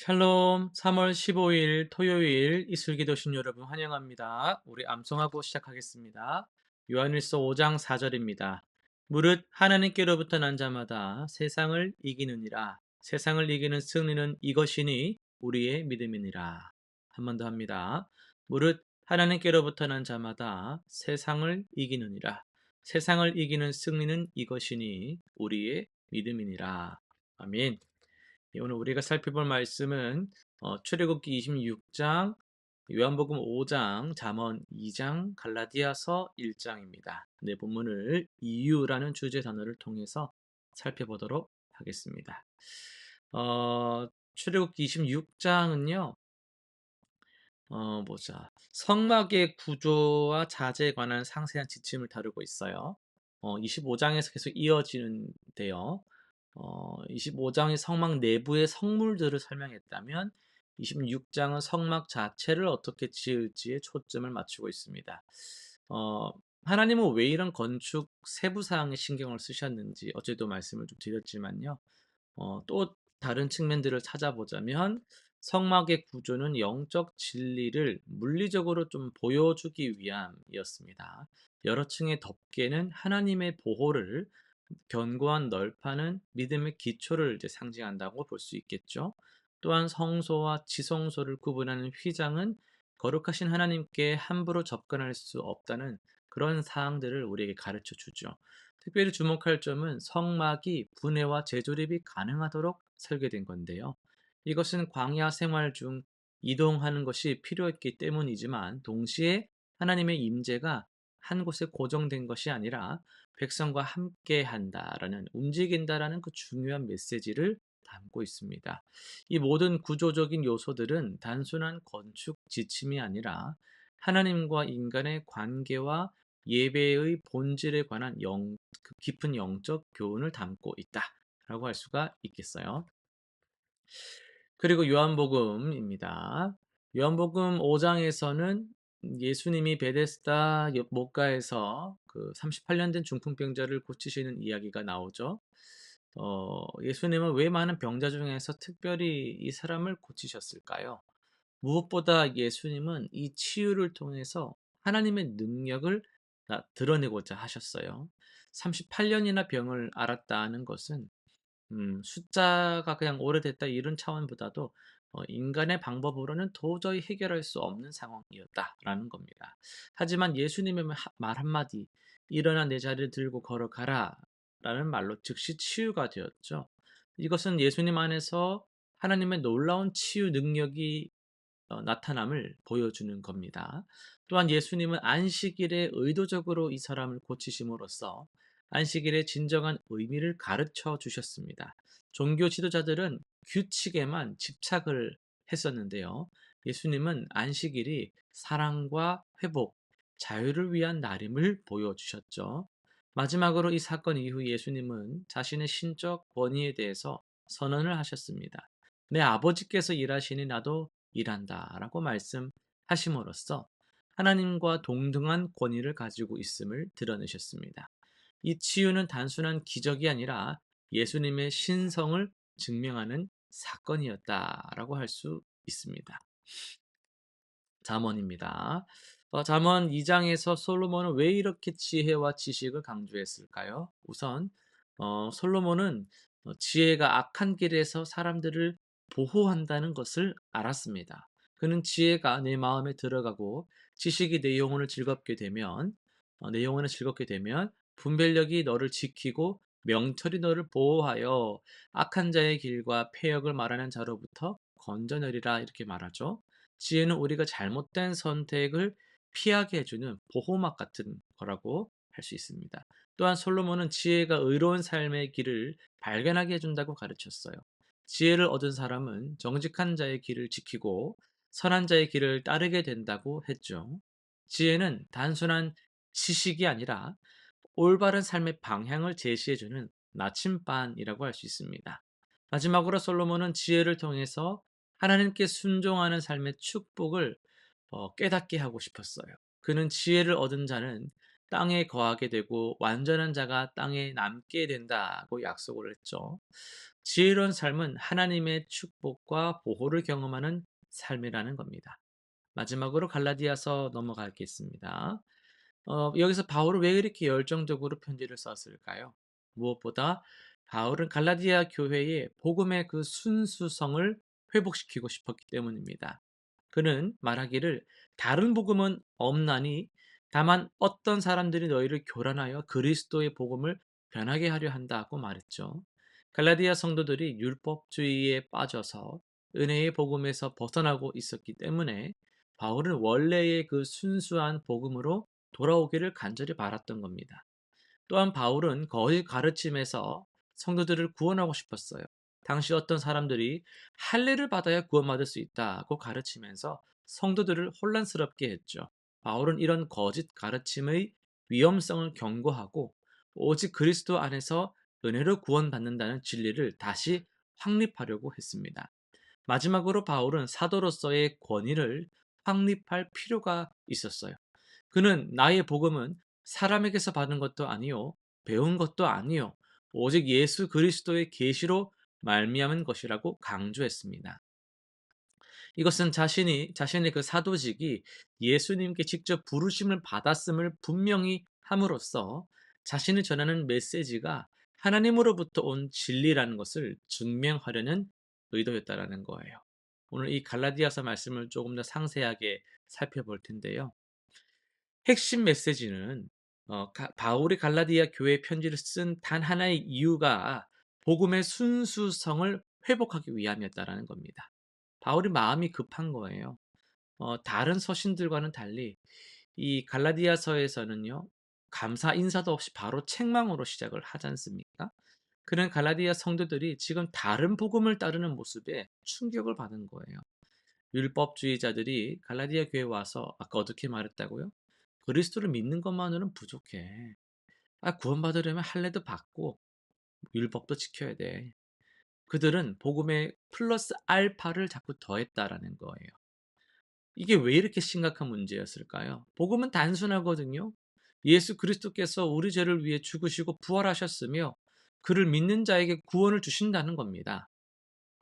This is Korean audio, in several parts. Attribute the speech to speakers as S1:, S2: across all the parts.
S1: 샬롬, 3월 15일 토요일 이슬기도신 여러분 환영합니다. 우리 암송하고 시작하겠습니다. 요한일서 5장 4절입니다. 무릇 하나님께로부터 난 자마다 세상을 이기느니라. 세상을 이기는 승리는 이것이니 우리의 믿음이니라. 한 번 더 합니다. 무릇 하나님께로부터 난 자마다 세상을 이기느니라. 세상을 이기는 승리는 이것이니 우리의 믿음이니라. 아멘. 오늘 우리가 살펴볼 말씀은 출애굽기 26장, 요한복음 5장, 잠언 2장, 갈라디아서 1장입니다. 네, 본문을 이유라는 주제 단어를 통해서 살펴보도록 하겠습니다. 출애굽기 26장은요. 성막의 구조와 자재에 관한 상세한 지침을 다루고 있어요. 25장에서 계속 이어지는데요. 25장이 성막 내부의 성물들을 설명했다면 26장은 성막 자체를 어떻게 지을지에 초점을 맞추고 있습니다. 어, 하나님은 왜 이런 건축 세부 사항에 신경을 쓰셨는지 어제도 말씀을 좀 드렸지만요. 또 다른 측면들을 찾아보자면 성막의 구조는 영적 진리를 물리적으로 좀 보여주기 위함이었습니다. 여러 층의 덮개는 하나님의 보호를, 견고한 널판은 믿음의 기초를 이제 상징한다고 볼 수 있겠죠. 또한 성소와 지성소를 구분하는 휘장은 거룩하신 하나님께 함부로 접근할 수 없다는 그런 사항들을 우리에게 가르쳐 주죠. 특별히 주목할 점은 성막이 분해와 재조립이 가능하도록 설계된 건데요. 이것은 광야 생활 중 이동하는 것이 필요했기 때문이지만 동시에 하나님의 임재가 한 곳에 고정된 것이 아니라 백성과 함께 한다라는 움직인다라는 그 중요한 메시지를 담고 있습니다. 이 모든 구조적인 요소들은 단순한 건축 지침이 아니라 하나님과 인간의 관계와 예배의 본질에 관한 그 깊은 영적 교훈을 담고 있다라고 할 수가 있겠어요. 그리고 요한복음입니다. 요한복음 5장에서는 예수님이 베데스다 못가에서 그 38년 된 중풍병자를 고치시는 이야기가 나오죠. 예수님은 왜 많은 병자 중에서 특별히 이 사람을 고치셨을까요? 무엇보다 예수님은 이 치유를 통해서 하나님의 능력을 드러내고자 하셨어요. 38년이나 병을 앓았다는 것은 숫자가 그냥 오래됐다 이런 차원보다도 인간의 방법으로는 도저히 해결할 수 없는 상황이었다라는 겁니다. 하지만 예수님의 말 한마디, 일어나 내 자리를 들고 걸어가라 라는 말로 즉시 치유가 되었죠. 이것은 예수님 안에서 하나님의 놀라운 치유 능력이 나타남을 보여주는 겁니다. 또한 예수님은 안식일에 의도적으로 이 사람을 고치심으로써 안식일의 진정한 의미를 가르쳐 주셨습니다. 종교 지도자들은 규칙에만 집착을 했었는데요. 예수님은 안식일이 사랑과 회복, 자유를 위한 날임을 보여주셨죠. 마지막으로 이 사건 이후 예수님은 자신의 신적 권위에 대해서 선언을 하셨습니다. 내 아버지께서 일하시니 나도 일한다 라고 말씀하심으로써 하나님과 동등한 권위를 가지고 있음을 드러내셨습니다. 이 치유는 단순한 기적이 아니라 예수님의 신성을 증명하는 사건이었다라고 할 수 있습니다. 잠언입니다. 잠언 2장에서 솔로몬은 왜 이렇게 지혜와 지식을 강조했을까요? 우선 솔로몬은 지혜가 악한 길에서 사람들을 보호한다는 것을 알았습니다. 그는 지혜가 내 마음에 들어가고 지식이 내 영혼을 즐겁게 되면 분별력이 너를 지키고 명철이 너를 보호하여 악한 자의 길과 패역을 말하는 자로부터 건져내리라 이렇게 말하죠. 지혜는 우리가 잘못된 선택을 피하게 해주는 보호막 같은 거라고 할 수 있습니다. 또한 솔로몬은 지혜가 의로운 삶의 길을 발견하게 해준다고 가르쳤어요. 지혜를 얻은 사람은 정직한 자의 길을 지키고 선한 자의 길을 따르게 된다고 했죠. 지혜는 단순한 지식이 아니라 올바른 삶의 방향을 제시해주는 나침반이라고 할 수 있습니다. 마지막으로 솔로몬은 지혜를 통해서 하나님께 순종하는 삶의 축복을 깨닫게 하고 싶었어요. 그는 지혜를 얻은 자는 땅에 거하게 되고 완전한 자가 땅에 남게 된다고 약속을 했죠. 지혜로운 삶은 하나님의 축복과 보호를 경험하는 삶이라는 겁니다. 마지막으로 갈라디아서 넘어가겠습니다. 여기서 바울은 왜 이렇게 열정적으로 편지를 썼을까요? 무엇보다 바울은 갈라디아 교회의 복음의 그 순수성을 회복시키고 싶었기 때문입니다. 그는 말하기를 다른 복음은 없나니 다만 어떤 사람들이 너희를 교란하여 그리스도의 복음을 변하게 하려 한다고 말했죠. 갈라디아 성도들이 율법주의에 빠져서 은혜의 복음에서 벗어나고 있었기 때문에 바울은 원래의 그 순수한 복음으로 돌아오기를 간절히 바랐던 겁니다. 또한 바울은 거짓 가르침에서 성도들을 구원하고 싶었어요. 당시 어떤 사람들이 할례를 받아야 구원받을 수 있다고 가르치면서 성도들을 혼란스럽게 했죠. 바울은 이런 거짓 가르침의 위험성을 경고하고 오직 그리스도 안에서 은혜로 구원받는다는 진리를 다시 확립하려고 했습니다. 마지막으로 바울은 사도로서의 권위를 확립할 필요가 있었어요. 그는 나의 복음은 사람에게서 받은 것도 아니요 배운 것도 아니요 오직 예수 그리스도의 계시로 말미암은 것이라고 강조했습니다. 이것은 자신의 그 사도직이 예수님께 직접 부르심을 받았음을 분명히 함으로써 자신이 전하는 메시지가 하나님으로부터 온 진리라는 것을 증명하려는 의도였다라는 거예요. 오늘 이 갈라디아서 말씀을 조금 더 상세하게 살펴볼 텐데요. 핵심 메시지는 바울이 갈라디아 교회 편지를 쓴 단 하나의 이유가 복음의 순수성을 회복하기 위함이었다라는 겁니다. 바울이 마음이 급한 거예요. 다른 서신들과는 달리 이 갈라디아서에서는요. 감사 인사도 없이 바로 책망으로 시작을 하지 않습니까? 그런 갈라디아 성도들이 지금 다른 복음을 따르는 모습에 충격을 받은 거예요. 율법주의자들이 갈라디아 교회에 와서 아까 어떻게 말했다고요? 그리스도를 믿는 것만으로는 부족해. 구원받으려면 할례도 받고 율법도 지켜야 돼. 그들은 복음에 플러스 알파를 자꾸 더했다라는 거예요. 이게 왜 이렇게 심각한 문제였을까요? 복음은 단순하거든요. 예수 그리스도께서 우리 죄를 위해 죽으시고 부활하셨으며 그를 믿는 자에게 구원을 주신다는 겁니다.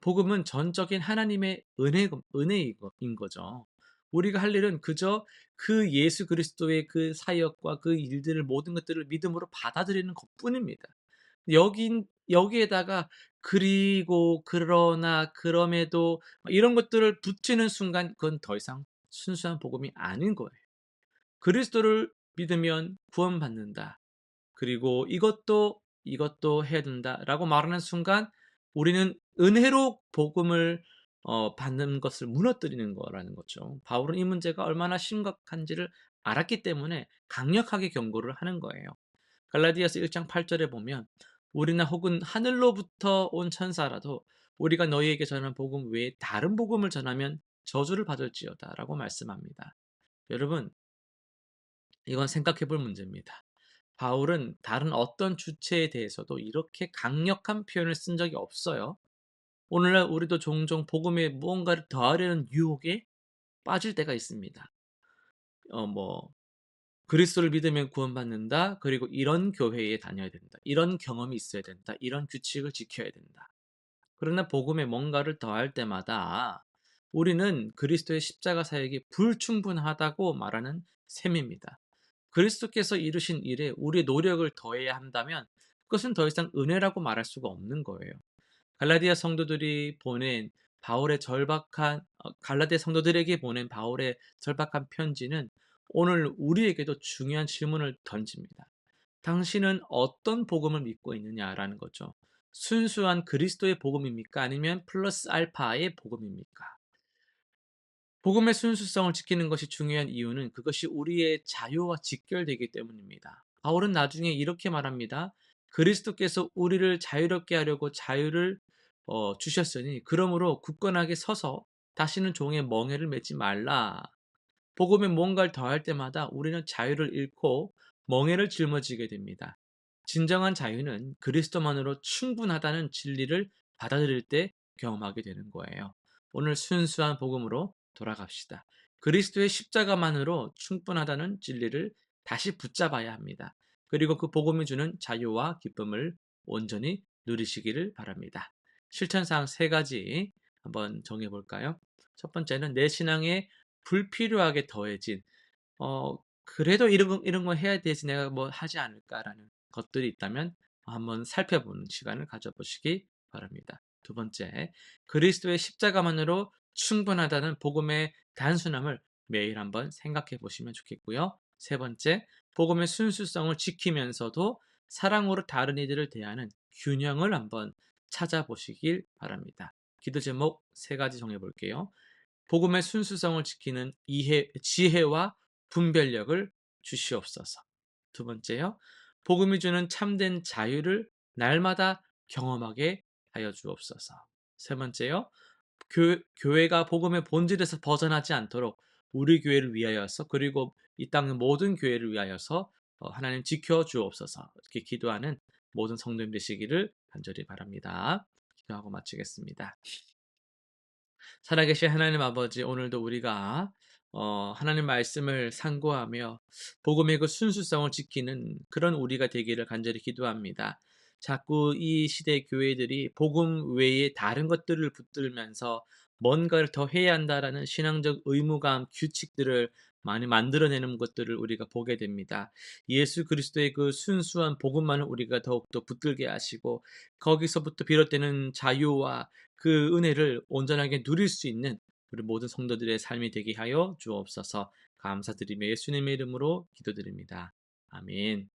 S1: 복음은 전적인 하나님의 은혜인 거죠. 우리가 할 일은 그저 그 예수 그리스도의 그 사역과 그 일들을 모든 것들을 믿음으로 받아들이는 것뿐입니다. 여기에다가 그리고 그러나 그럼에도 이런 것들을 붙이는 순간 그건 더 이상 순수한 복음이 아닌 거예요. 그리스도를 믿으면 구원받는다. 그리고 이것도 해야 된다라고 말하는 순간 우리는 은혜로 복음을 받는 것을 무너뜨리는 거라는 거죠. 바울은 이 문제가 얼마나 심각한지를 알았기 때문에 강력하게 경고를 하는 거예요. 갈라디아서 1장 8절에 보면 우리나 혹은 하늘로부터 온 천사라도 우리가 너희에게 전한 복음 외에 다른 복음을 전하면 저주를 받을지어다라고 말씀합니다. 여러분, 이건 생각해 볼 문제입니다. 바울은 다른 어떤 주체에 대해서도 이렇게 강력한 표현을 쓴 적이 없어요. 오늘날 우리도 종종 복음에 무언가를 더하려는 유혹에 빠질 때가 있습니다. 뭐 그리스도를 믿으면 구원받는다. 그리고 이런 교회에 다녀야 된다. 이런 경험이 있어야 된다. 이런 규칙을 지켜야 된다. 그러나 복음에 뭔가를 더할 때마다 우리는 그리스도의 십자가 사역이 불충분하다고 말하는 셈입니다. 그리스도께서 이루신 일에 우리의 노력을 더해야 한다면 그것은 더 이상 은혜라고 말할 수가 없는 거예요. 갈라디아 성도들이 보낸 갈라디아 성도들에게 보낸 바울의 절박한 편지는 오늘 우리에게도 중요한 질문을 던집니다. 당신은 어떤 복음을 믿고 있느냐라는 거죠. 순수한 그리스도의 복음입니까? 아니면 플러스 알파의 복음입니까? 복음의 순수성을 지키는 것이 중요한 이유는 그것이 우리의 자유와 직결되기 때문입니다. 바울은 나중에 이렇게 말합니다. 그리스도께서 우리를 자유롭게 하려고 자유를 주셨으니 그러므로 굳건하게 서서 다시는 종의 멍에를 맺지 말라. 복음에 뭔가를 더할 때마다 우리는 자유를 잃고 멍에를 짊어지게 됩니다. 진정한 자유는 그리스도만으로 충분하다는 진리를 받아들일 때 경험하게 되는 거예요. 오늘 순수한 복음으로 돌아갑시다. 그리스도의 십자가만으로 충분하다는 진리를 다시 붙잡아야 합니다. 그리고 그 복음이 주는 자유와 기쁨을 온전히 누리시기를 바랍니다. 실천사항 세 가지 한번 정해 볼까요? 첫 번째는 내 신앙에 불필요하게 더해진, 그래도 '이런 거 해야 되지. 내가 뭐 하지 않을까.'라는 것들이 있다면 한번 살펴보는 시간을 가져 보시기 바랍니다. 두 번째, 그리스도의 십자가만으로 충분하다는 복음의 단순함을 매일 한번 생각해 보시면 좋겠고요. 세 번째, 복음의 순수성을 지키면서도 사랑으로 다른 이들을 대하는 균형을 한번 찾아보시길 바랍니다. 기도 제목 세 가지 정해 볼게요. 복음의 순수성을 지키는 지혜와 분별력을 주시옵소서. 두 번째요. 복음이 주는 참된 자유를 날마다 경험하게 하여 주옵소서. 세 번째요. 교회가 복음의 본질에서 벗어나지 않도록 우리 교회를 위하여서, 그리고 이 땅의 모든 교회를 위하여서 하나님 지켜 주옵소서. 이렇게 기도하는 모든 성도님 되시기를 간절히 바랍니다. 기도하고 마치겠습니다. 살아계신 하나님 아버지, 오늘도 우리가 하나님 말씀을 상고하며 복음의 그 순수성을 지키는 그런 우리가 되기를 간절히 기도합니다. 자꾸 이 시대 교회들이 복음 외에 다른 것들을 붙들면서 뭔가를 더 해야 한다라는 신앙적 의무감, 규칙들을 많이 만들어내는 것들을 우리가 보게 됩니다. 예수 그리스도의 그 순수한 복음만을 우리가 더욱더 붙들게 하시고, 거기서부터 비롯되는 자유와 그 은혜를 온전하게 누릴 수 있는 우리 모든 성도들의 삶이 되게 하여 주옵소서. 감사드리며 예수님의 이름으로 기도드립니다. 아멘.